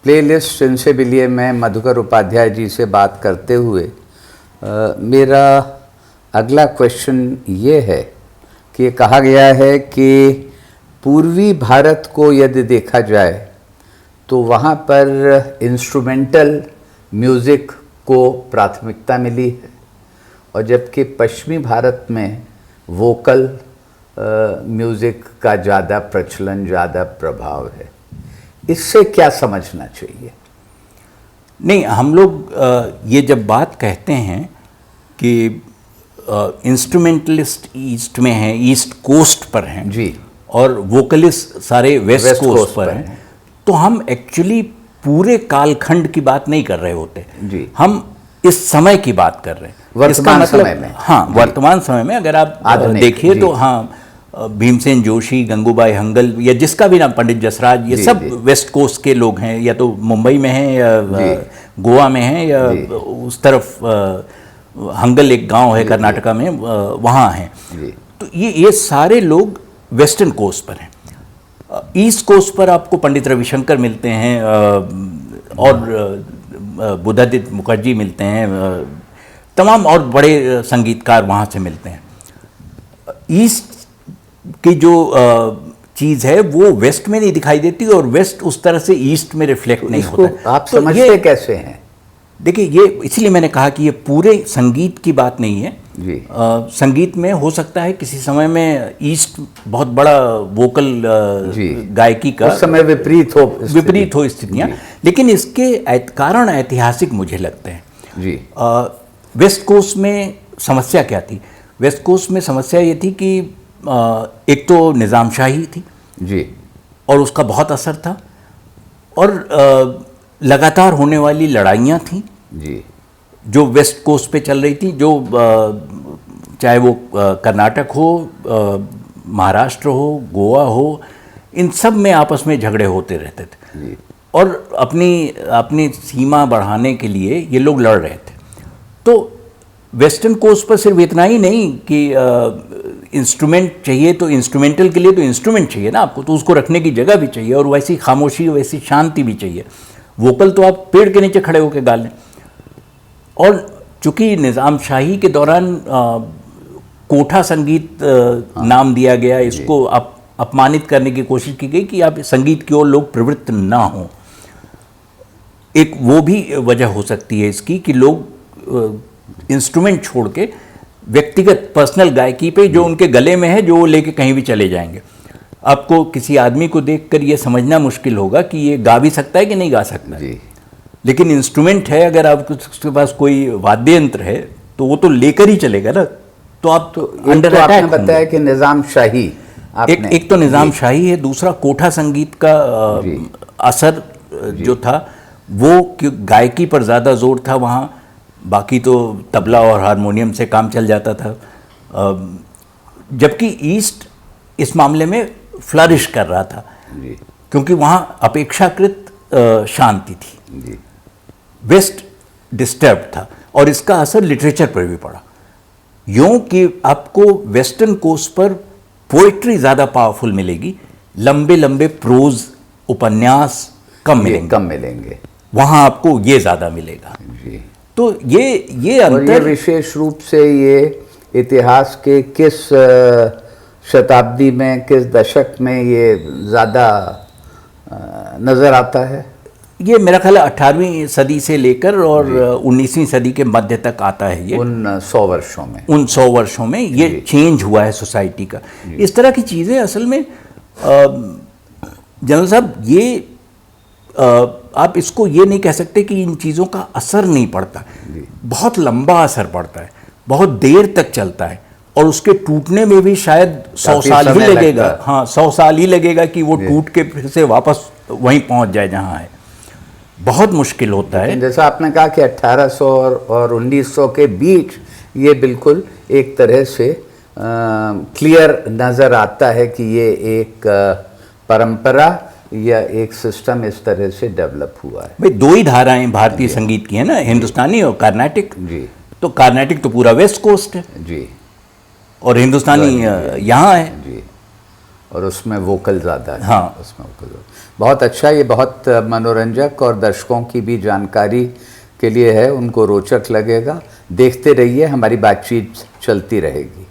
Playlist सेंसिबिलिए में मधुकर उपाध्याय जी से बात करते हुए मेरा अगला क्वेश्चन ये है कि कहा गया है कि पूर्वी भारत को यदि देखा जाए तो वहाँ पर इंस्ट्रूमेंटल म्यूज़िक को प्राथमिकता मिली है, और जबकि पश्चिमी भारत में वोकल म्यूज़िक का ज़्यादा प्रचलन, ज़्यादा प्रभाव है। इससे क्या समझना चाहिए? नहीं, हम लोग ये जब बात कहते हैं कि इंस्ट्रूमेंटलिस्ट ईस्ट में हैं, ईस्ट कोस्ट पर हैं जी, और वोकलिस्ट सारे वेस्ट कोस्ट पर हैं, तो हम एक्चुअली पूरे कालखंड की बात नहीं कर रहे होते जी। हम इस समय की बात कर रहे हैं, वर्तमान समय में। हाँ, वर्तमान समय में अगर आप देखिए तो हाँ, भीमसेन जोशी, गंगूबाई हंगल या जिसका भी नाम, पंडित जसराज, ये सब वेस्ट कोस्ट के लोग हैं, या तो मुंबई में हैं या गोवा में हैं या उस तरफ हंगल एक गांव है कर्नाटका में, वहाँ हैं। तो ये सारे लोग वेस्टर्न कोस्ट पर हैं। ईस्ट कोस्ट पर आपको पंडित रविशंकर मिलते हैं और बुद्धादित्य मुखर्जी मिलते हैं, तमाम और बड़े संगीतकार वहाँ से मिलते हैं। ईस्ट की जो चीज़ है वो वेस्ट में नहीं दिखाई देती और वेस्ट उस तरह से ईस्ट में रिफ्लेक्ट नहीं होता। आप समझते कैसे हैं? देखिए, ये इसलिए मैंने कहा कि ये पूरे संगीत की बात नहीं है जी। संगीत में हो सकता है किसी समय में ईस्ट बहुत बड़ा वोकल गायकी का उस समय विपरीत हो स्थितियाँ, लेकिन इसके कारण ऐतिहासिक मुझे लगते हैं जी। वेस्ट कोस्ट में समस्या क्या थी? वेस्ट कोस्ट में समस्या ये थी कि एक तो निज़ामशाही थी जी, और उसका बहुत असर था, और लगातार होने वाली लड़ाइयाँ थीं जी, जो वेस्ट कोस्ट पे चल रही थी, जो चाहे वो कर्नाटक हो, महाराष्ट्र हो, गोवा हो, इन सब में आपस में झगड़े होते रहते थे जी। और अपनी सीमा बढ़ाने के लिए ये लोग लड़ रहे थे। तो वेस्टर्न कोस्ट पर सिर्फ इतना ही नहीं कि इंस्ट्रूमेंट चाहिए, तो इंस्ट्रूमेंटल के लिए तो इंस्ट्रूमेंट चाहिए ना आपको, तो उसको रखने की जगह भी चाहिए और वैसी खामोशी, वैसी शांति भी चाहिए। वोकल तो आप पेड़ के नीचे खड़े होकर गा लें। और चूँकि निज़ामशाही के दौरान कोठा संगीत नाम दिया गया, इसको अपमानित करने की कोशिश की गई कि आप संगीत की ओर लोग प्रवृत्त ना हों। एक वो भी वजह हो सकती है इसकी कि लोग इंस्ट्रूमेंट छोड़ के व्यक्तिगत पर्सनल गायकी पे, जो उनके गले में है, जो वो लेके कहीं भी चले जाएंगे। आपको किसी आदमी को देखकर ये समझना मुश्किल होगा कि ये गा भी सकता है कि नहीं गा सकता है, लेकिन इंस्ट्रूमेंट है, अगर आपके पास कोई वाद्य यंत्र है तो वो तो लेकर ही चलेगा ना। तो आप तो अंडर अटैक। आपने बताया कि निज़ामशाही, एक तो निज़ामशाही है, दूसरा कोठा संगीत का असर जो था वो गायकी पर ज़्यादा जोर था वहाँ, बाकी तो तबला और हारमोनियम से काम चल जाता था। जबकि ईस्ट इस मामले में फ्लरिश कर रहा था क्योंकि वहाँ अपेक्षाकृत शांति थी। वेस्ट डिस्टर्ब था और इसका असर लिटरेचर पर भी पड़ा, यूँ कि आपको वेस्टर्न कोस्ट पर पोइट्री ज़्यादा पावरफुल मिलेगी, लंबे लंबे प्रोज उपन्यास कम मिलेंगे, वहाँ आपको ये ज़्यादा मिलेगा जी। तो ये अंतर, ये विशेष रूप से ये इतिहास के किस शताब्दी में, किस दशक में ये ज़्यादा नज़र आता है? ये मेरा ख्याल है 18वीं सदी से लेकर और 19वीं सदी के मध्य तक आता है। ये उन 100 वर्षों में ये चेंज हुआ है सोसाइटी का। इस तरह की चीज़ें असल में जनरल साहब, ये आप इसको ये नहीं कह सकते कि इन चीज़ों का असर नहीं पड़ता, बहुत लंबा असर पड़ता है, बहुत देर तक चलता है, और उसके टूटने में भी शायद 100 साल ही लगेगा। हाँ, 100 साल ही लगेगा कि वो टूट के फिर से वापस वहीं पहुंच जाए जहां है। बहुत मुश्किल होता है। जैसा आपने कहा कि 1800 और 1900 के बीच ये बिल्कुल एक तरह से क्लियर नज़र आता है कि ये एक परंपरा या एक सिस्टम इस तरह से डेवलप हुआ है। भाई, दो ही धाराएं भारतीय संगीत की है ना, हिंदुस्तानी और कार्नाटिक जी। तो कार्नाटिक तो पूरा वेस्ट कोस्ट है जी, और हिंदुस्तानी यहाँ है जी। और उसमें वोकल ज़्यादा है। हाँ। उसमें वोकल बहुत अच्छा, ये बहुत मनोरंजक और दर्शकों की भी जानकारी के लिए है, उनको रोचक लगेगा। देखते रहिए, हमारी बातचीत चलती रहेगी।